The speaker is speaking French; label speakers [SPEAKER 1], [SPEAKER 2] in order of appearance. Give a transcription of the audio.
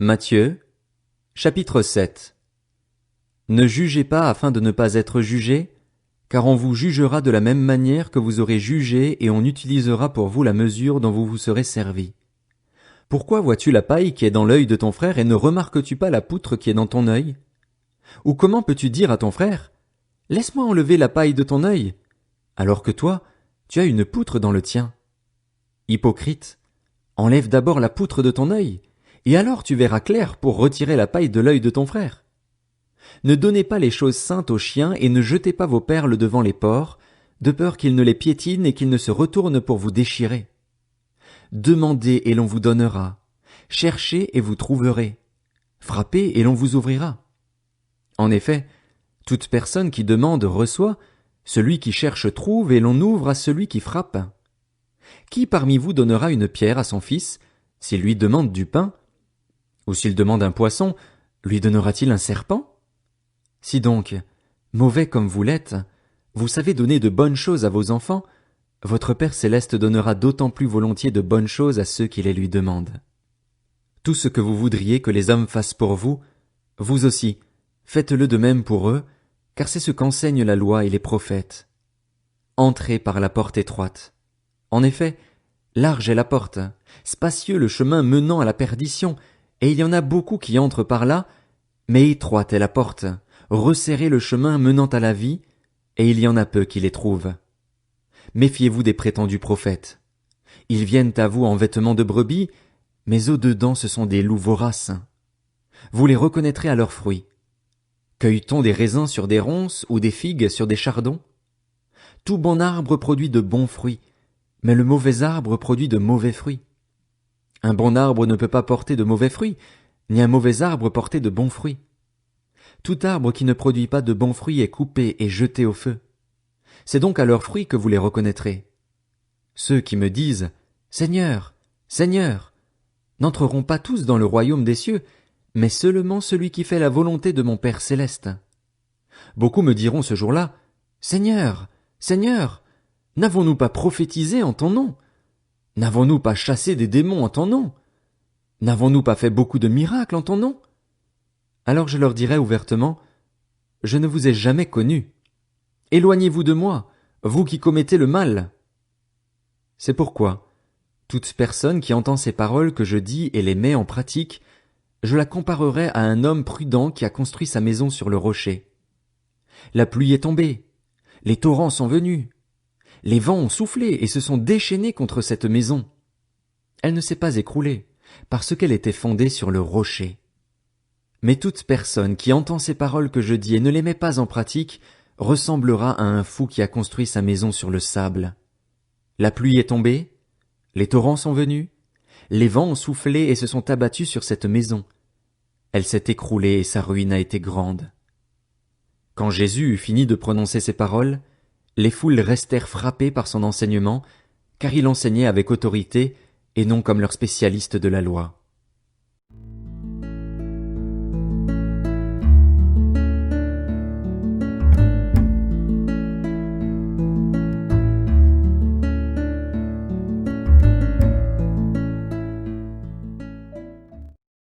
[SPEAKER 1] Matthieu, chapitre 7. Ne jugez pas afin de ne pas être jugés, car on vous jugera de la même manière que vous aurez jugé et on utilisera pour vous la mesure dont vous vous serez servi. Pourquoi vois-tu la paille qui est dans l'œil de ton frère et ne remarques-tu pas la poutre qui est dans ton œil? Ou comment peux-tu dire à ton frère, laisse-moi enlever la paille de ton œil, alors que toi, tu as une poutre dans le tien? Hypocrite, enlève d'abord la poutre de ton œil, et alors tu verras clair pour retirer la paille de l'œil de ton frère. Ne donnez pas les choses saintes aux chiens et ne jetez pas vos perles devant les porcs, de peur qu'ils ne les piétinent et qu'ils ne se retournent pour vous déchirer. Demandez et l'on vous donnera. Cherchez et vous trouverez. Frappez et l'on vous ouvrira. En effet, toute personne qui demande reçoit, celui qui cherche trouve et l'on ouvre à celui qui frappe. Qui parmi vous donnera une pierre à son fils, s'il lui demande du pain? Ou s'il demande un poisson, lui donnera-t-il un serpent? Si donc, mauvais comme vous l'êtes, vous savez donner de bonnes choses à vos enfants, votre Père céleste donnera d'autant plus volontiers de bonnes choses à ceux qui les lui demandent. Tout ce que vous voudriez que les hommes fassent pour vous, vous aussi, faites-le de même pour eux, car c'est ce qu'enseignent la loi et les prophètes. Entrez par la porte étroite. En effet, large est la porte, spacieux le chemin menant à la perdition, et il y en a beaucoup qui entrent par là, mais étroite est la porte, resserré le chemin menant à la vie, et il y en a peu qui les trouvent. Méfiez-vous des prétendus prophètes. Ils viennent à vous en vêtements de brebis, mais au-dedans ce sont des loups voraces. Vous les reconnaîtrez à leurs fruits. Cueille-t-on des raisins sur des ronces ou des figues sur des chardons? Tout bon arbre produit de bons fruits, mais le mauvais arbre produit de mauvais fruits. Un bon arbre ne peut pas porter de mauvais fruits, ni un mauvais arbre porter de bons fruits. Tout arbre qui ne produit pas de bons fruits est coupé et jeté au feu. C'est donc à leurs fruits que vous les reconnaîtrez. Ceux qui me disent « Seigneur, Seigneur », n'entreront pas tous dans le royaume des cieux, mais seulement celui qui fait la volonté de mon Père céleste. Beaucoup me diront ce jour-là « Seigneur, Seigneur, n'avons-nous pas prophétisé en ton nom? N'avons-nous pas chassé des démons en ton nom? N'avons-nous pas fait beaucoup de miracles en ton nom? » Alors je leur dirai ouvertement, « Je ne vous ai jamais connus. Éloignez-vous de moi, vous qui commettez le mal. » C'est pourquoi, toute personne qui entend ces paroles que je dis et les met en pratique, je la comparerai à un homme prudent qui a construit sa maison sur le rocher. La pluie est tombée, les torrents sont venus, les vents ont soufflé et se sont déchaînés contre cette maison. Elle ne s'est pas écroulée, parce qu'elle était fondée sur le rocher. Mais toute personne qui entend ces paroles que je dis et ne les met pas en pratique ressemblera à un fou qui a construit sa maison sur le sable. La pluie est tombée, les torrents sont venus, les vents ont soufflé et se sont abattus sur cette maison. Elle s'est écroulée et sa ruine a été grande. Quand Jésus eut fini de prononcer ces paroles, les foules restèrent frappées par son enseignement, car il enseignait avec autorité et non comme leurs spécialistes de la loi.